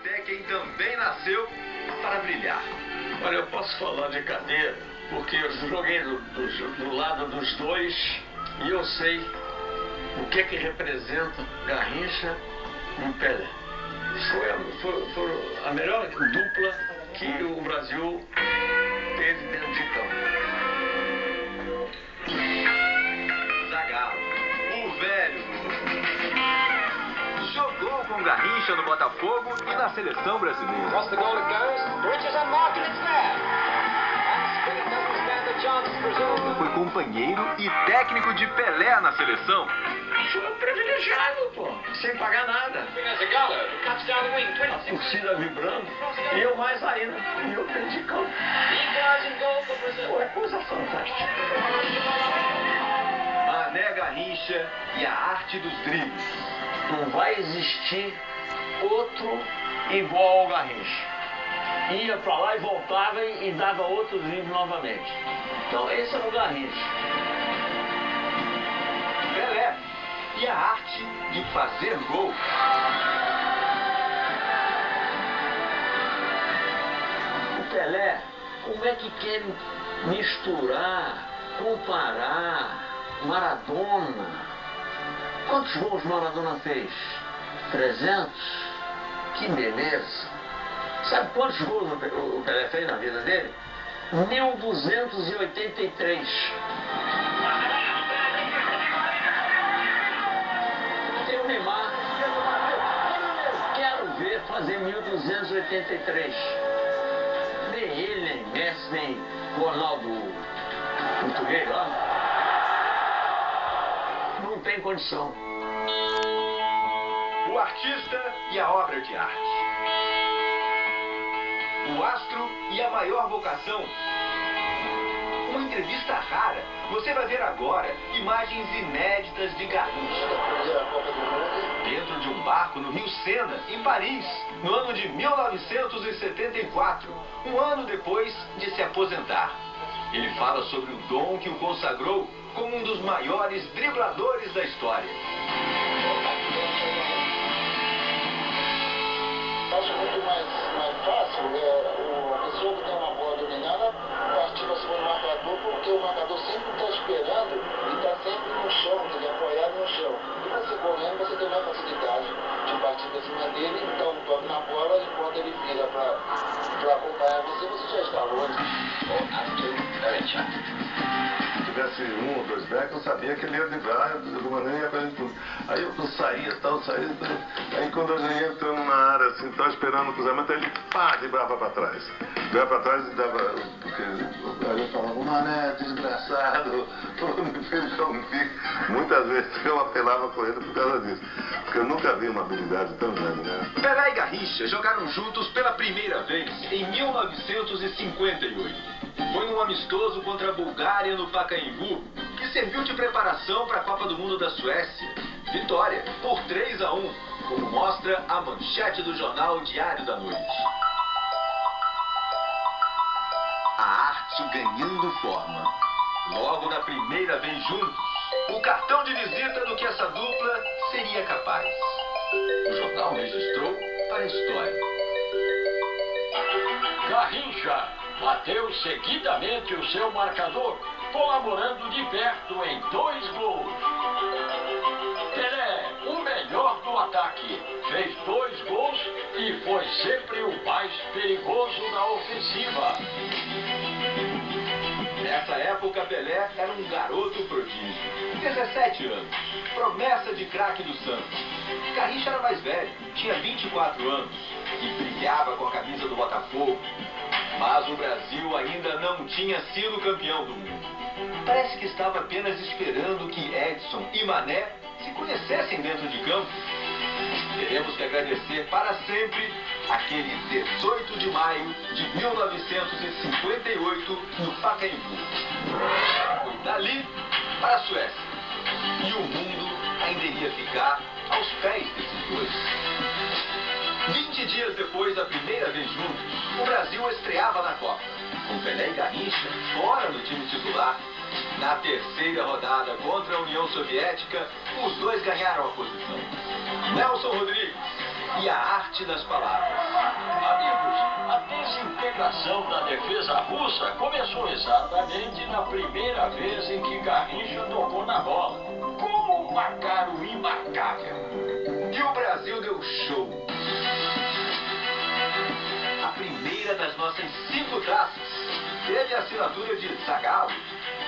até quem também nasceu para brilhar. Olha, eu posso falar de cadeira, porque eu joguei do lado dos dois e eu sei o que representa Garrincha e Pelé. Foi a melhor dupla que o Brasil teve dentro de campo. Zagallo, o velho, jogou com Garrincha no Botafogo e na seleção brasileira. Across the goal it goes. Bridges and Mark and it's there. And Spirit doesn't stand a chance, presumably. Foi companheiro e técnico de Pelé na seleção. Foi um privilegiado, pô, sem pagar nada. Zagallo cuts down the wing. A torcida vibrando e eu mais ainda. E eu dentro de campo. Equalizing goal for Brazil. Foi coisa fantástica. Mané, Garrincha e a arte dos dribles. Não vai existir outro igual ao Garrincha. Ia pra lá e voltava e dava outro drible novamente. Então esse é o Garrincha. Pelé e a arte de fazer gol. O Pelé, como é que quer misturar, comparar Maradona? Quantos gols Maradona fez? 300? Que beleza! Sabe quantos gols o Pelé fez na vida dele? 1283. Tem o Neymar. Quero ver fazer 1283. Nem ele, nem Messi, nem Ronaldo português lá. Não tem condição. O artista e a obra de arte. O astro e a maior vocação. Uma entrevista rara. Você vai ver agora imagens inéditas de Garrincha. Dentro de um barco no Rio Sena, em Paris, no ano de 1974, um ano depois de se aposentar. Ele fala sobre o dom que o consagrou como um dos maiores dribladores da história. Acho muito mais fácil a pessoa que tem uma bola dominada partir para cima do marcador, porque o marcador sempre está esperando e está sempre no chão, ele é apoiado no chão. E você correndo, você tem mais facilidade de partir para cima dele, então toque na bola e quando ele vira para acompanhar você, você já está longe. Se tivesse um ou dois backs, eu sabia que ele ia driblar, de maneira ia fazer tudo. Aí eu saía, aí quando ele entrando na área, assim, estava esperando o cruzamento, aí ele pá, driblava para trás. Driblava para trás e dava, porque aí eu falava, Mané, desgraçado, me fez um pique. Muitas vezes eu apelava com ele por causa disso, porque eu nunca vi uma habilidade tão grande, né? Pelé e Garrincha jogaram juntos pela primeira vez em 1958. Foi num amistoso contra a Bulgária no Pacaembu, que serviu de preparação para a Copa do Mundo da Suécia. Vitória por 3-1, como mostra a manchete do jornal Diário da Noite. A arte ganhando forma. Logo na primeira vez juntos, o cartão de visita do que essa dupla seria capaz. O jornal registrou para a história. Garrincha bateu seguidamente o seu marcador, colaborando de perto em 2 gols. Pelé, o melhor do ataque, fez 2 gols e foi sempre o mais perigoso da ofensiva. Nessa época, Pelé era um garoto prodígio, 17 anos, promessa de craque do Santos. Garrincha era mais velho, tinha 24 anos e brilhava com a camisa do Botafogo. Mas o Brasil ainda não tinha sido campeão do mundo. Parece que estava apenas esperando que Edson e Mané se conhecessem dentro de campo. Teremos que agradecer para sempre aquele 18 de maio de 1958 no Pacaembu. Foi dali para a Suécia. E o mundo ainda iria ficar aos pés desses dois. 20 dias depois da primeira vez juntos, o Brasil estreava na Copa, com Pelé e Garrincha fora do time titular. Na terceira rodada contra a União Soviética, os dois ganharam a posição. Nelson Rodrigues, e a arte das palavras. Amigos, a desintegração da defesa russa começou exatamente na primeira vez em que Garrincha tocou na bola. Como um Macaro imarcável. E o Brasil deu show. A primeira das nossas 5 taças teve a assinatura de Zagallo,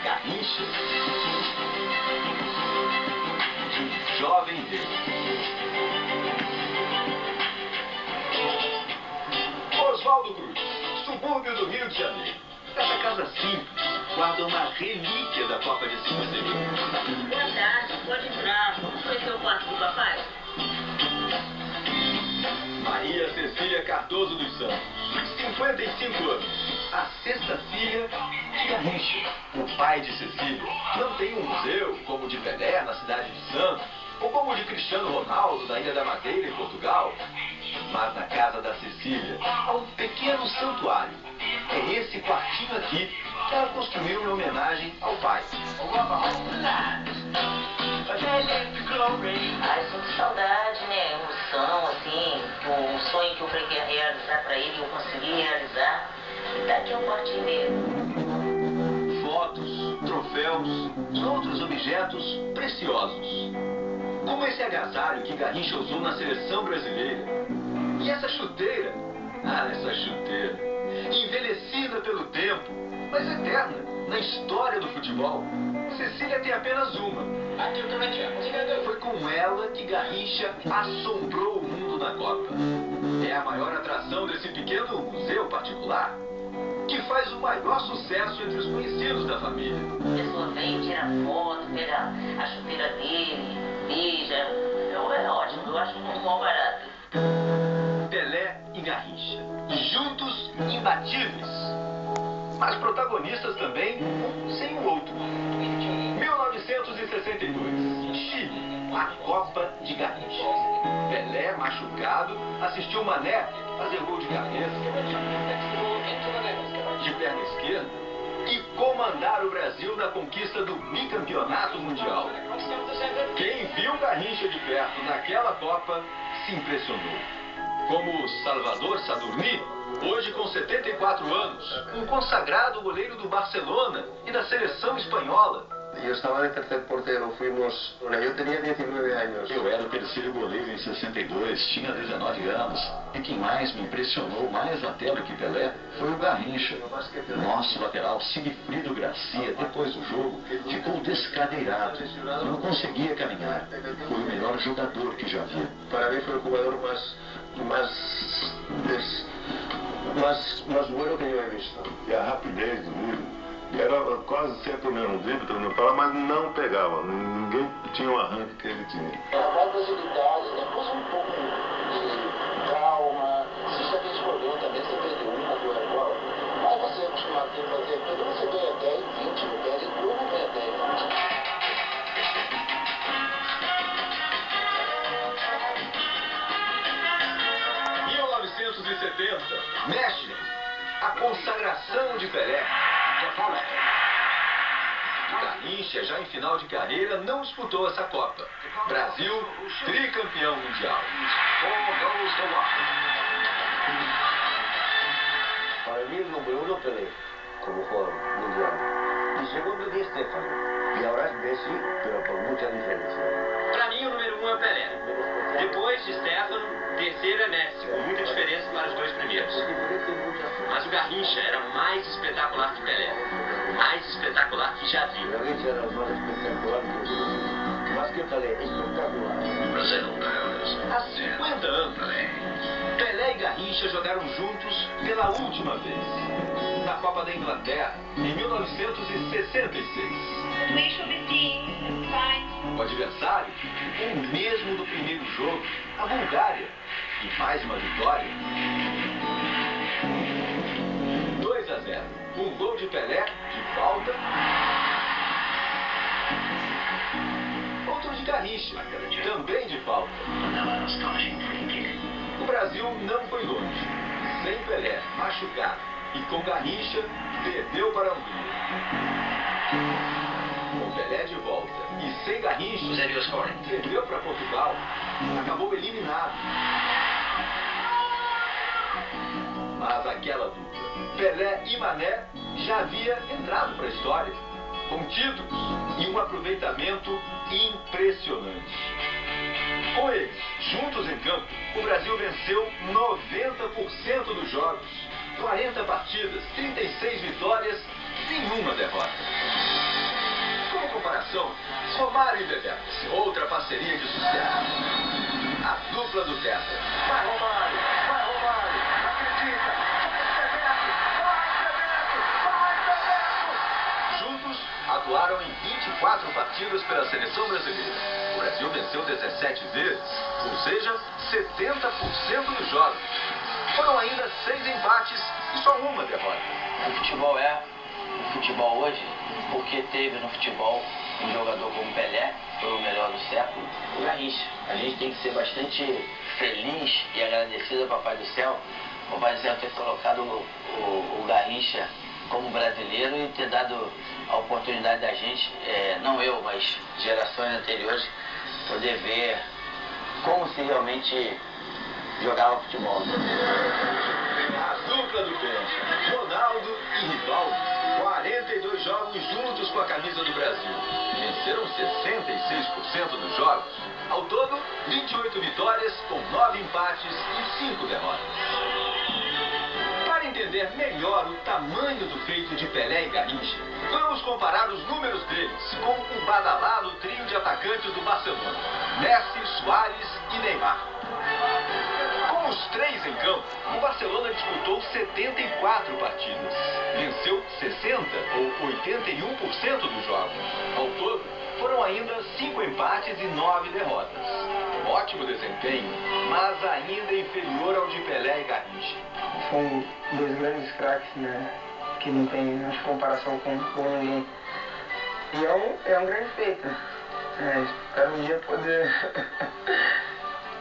Garrincha, de um jovem rei. Oswaldo Cruz, subúrbio do Rio de Janeiro. Essa casa simples guarda uma relíquia da Copa de 51. Boa tarde, pode entrar. Foi seu quarto do papai? Maria Cecília Cardoso dos Santos, 55 anos, a 6ª filha de Garrincha. O pai de Cecília não tem um museu como o de Pelé na cidade de Santos, ou como o de Cristiano Ronaldo na Ilha da Madeira, em Portugal. Mas na casa da Cecília há um pequeno santuário. É esse quartinho aqui que ela construiu em homenagem ao pai. Ai, sinto saudade, né? Emoção, assim, um sonho que eu falei que ia realizar pra ele, eu consegui realizar. E tá aqui um quartinho dele. Fotos, troféus e outros objetos preciosos. Como esse agasalho que Garrincha usou na seleção brasileira. E essa chuteira? Ah, essa chuteira. Envelhecida pelo tempo, mas eterna na história do futebol. Cecília tem apenas uma. Foi com ela que Garrincha assombrou o mundo na Copa. É a maior atração desse pequeno museu particular, que faz o maior sucesso entre os conhecidos da família. A pessoa vem, tira foto, pega a chuteira dele, beija. É ótimo, eu acho um bom barato. Pelé e Garrincha, juntos imbatíveis, mas protagonistas também, um sem o outro. 1962, Chile, a Copa de Garrincha. Pelé, machucado, assistiu Mané fazer gol de cabeça, de perna esquerda, e comandar o Brasil na conquista do bicampeonato mundial. Quem viu Garrincha de perto naquela Copa se impressionou. Como Salvador Sadurní, hoje com 74 anos, um consagrado goleiro do Barcelona e da seleção espanhola. Eu estava de terceiro porteiro, eu tinha 19 anos. Eu era o terceiro goleiro em 62, tinha 19 anos. E quem mais me impressionou, mais até do que Pelé, foi o Garrincha. Nosso lateral, Sigfrido Gracia, depois do jogo, ficou descadeirado. Não conseguia caminhar. Foi o melhor jogador que já vi. Para mim foi o jogador mais bueno que eu he visto. E a rapidez do drible. Era quase sempre o mesmo drible, mas não pegava. Ninguém tinha o arranque que ele tinha. Mais agilidade, depois um pouco de calma. Você já fez problema também, você perdeu uma, 2 bolas. Mas você é acostumado a fazer tudo, você ganha 10, 20, não perde tudo, não ganha 10, 20. México, a consagração de Pelé. Garrincha, já em final de carreira, não disputou essa Copa. Brasil, tricampeão mundial. Para mí el número 1 Pelé, como jugador mundial. Y segundo Di Stéfano. Y ahora es Messi, pero por mucha diferencia. Para mim o número 1 é o Pelé. Depois de Stéfano, terceiro é Messi, com muita diferença para os 2 primeiros. Mas o Garrincha era mais espetacular que Pelé. Mais espetacular que já viu. Garrincha era mais espetacular que mais que Pelé, espetacular. Há 50 anos, Pelé e Garrincha jogaram juntos pela última vez, na Copa da Inglaterra, em 1966. O adversário, o mesmo do primeiro jogo, a Bulgária, e mais uma vitória. 2-0. Um gol de Pelé, de falta. Outro de Garrincha, também de falta. O Brasil não foi longe. Sem Pelé, machucado, e com Garrincha, perdeu para a Hungria. Com Pelé de volta e sem Garrincha, perdeu para Portugal, acabou eliminado. Mas aquela dupla, Pelé e Mané, já havia entrado para a história, com títulos e um aproveitamento impressionante. Com eles, juntos em campo, o Brasil venceu 90% dos jogos, 40 partidas, 36 vitórias, nenhuma derrota. Como comparação, Romário e Bebeto, outra parceria de sucesso. A dupla do Tetra. Vai Romário, acredita, vai Bebeto. Juntos, atuaram em 24 partidas pela seleção brasileira. O Brasil venceu 17 vezes, ou seja, 70% dos jogos. Foram ainda 6 empates e só uma derrota. O futebol é o futebol hoje porque teve no futebol um jogador como Pelé, foi o melhor do século, o Garrincha. A gente tem que ser bastante feliz e agradecido ao Papai do Céu, o Papai do Céu ter colocado o Garrincha como brasileiro e ter dado a oportunidade da gente, não eu, mas gerações anteriores, poder ver como se realmente jogava futebol. A dupla do Penta, Ronaldo e Rivaldo, 42 jogos juntos com a camisa do Brasil. Venceram 66% dos jogos. Ao todo, 28 vitórias com 9 empates e 5 derrotas. Para entender melhor o tamanho do feito de Pelé e Garrincha, vamos comparar os números deles com o badalado trio de atacantes do Barcelona, Messi, Suárez e Neymar. Com os três em campo, o Barcelona disputou 74 partidas, venceu 60 ou 81% dos jogos. Ao todo, foram ainda 5 empates e 9 derrotas. Ótimo desempenho, mas ainda inferior ao de Pelé e Garrincha. São dois grandes craques, né? Que não tem comparação com ninguém. E é um grande feito. Espero um dia poder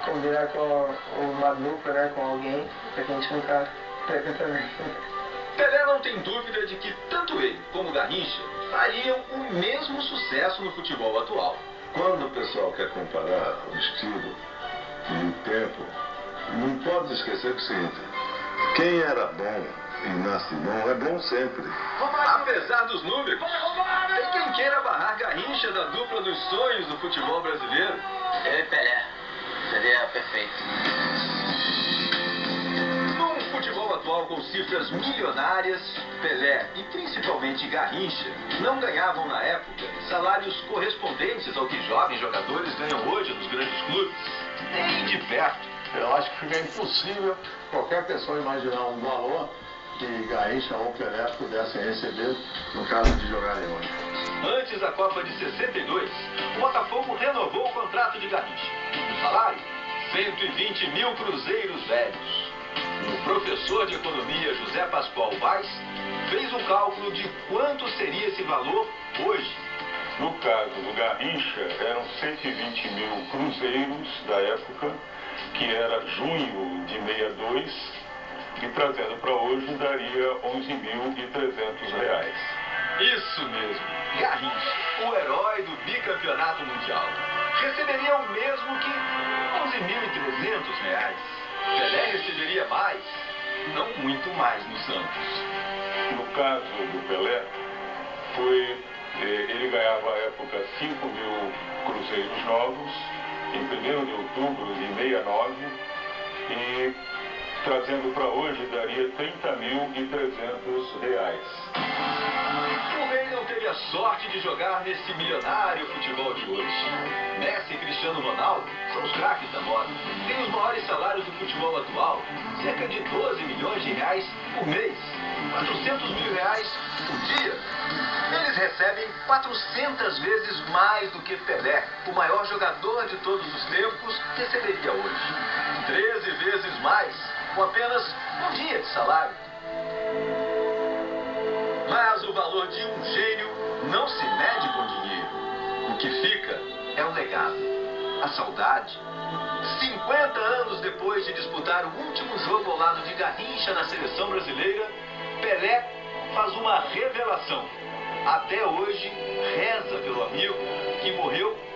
combinar com uma dupla, né? Com alguém, que a gente nunca pega também. Pelé não tem dúvida de que tanto ele como Garrincha fariam o mesmo sucesso no futebol atual. Quando o pessoal quer comparar o estilo e o tempo, não pode esquecer o seguinte: quem era bom e nasce bom é bom sempre. Apesar dos números, tem quem queira barrar Garrincha da dupla dos sonhos do futebol brasileiro. Eu e Pelé, seria perfeito. Num futebol atual com cifras milionárias, Pelé e principalmente Garrincha não ganhavam na época salários correspondentes ao que jovens jogadores ganham hoje nos grandes clubes. Nem de perto. Eu acho que fica impossível qualquer pessoa imaginar um valor que Garrincha ou Pelé pudessem receber no caso de jogarem hoje. Antes da Copa de 62, o Botafogo renovou o contrato de Garrincha. O salário, 120 mil cruzeiros velhos. O professor de economia José Pascoal Vaz fez um cálculo de quanto seria esse valor hoje. No caso do Garrincha, eram 120 mil cruzeiros da época, que era junho de 62, e trazendo para hoje daria R$11.300. Isso mesmo, Garrincha, o herói do bicampeonato mundial, receberia o mesmo que R$11.300. Pelé receberia mais, não muito mais no Santos. No caso do Pelé, ele ganhava à época 5 mil cruzeiros novos, em 1º de outubro de 69, e trazendo para hoje daria R$30.300. O rei não teve a sorte de jogar nesse milionário futebol de hoje. Messi e Cristiano Ronaldo são os craques da moda. Têm os maiores salários do futebol atual, cerca de 12 milhões de reais por mês, 400 mil reais por dia. Eles recebem 400 vezes mais do que Pelé, o maior jogador de todos os tempos, receberia hoje. 13 vezes mais, com apenas um dia de salário. Mas o valor de um gênio não se mede com dinheiro. O que fica é o legado, a saudade. 50 anos depois de disputar o último jogo ao lado de Garrincha na seleção brasileira, Pelé faz uma revelação. Até hoje, reza pelo amigo que morreu em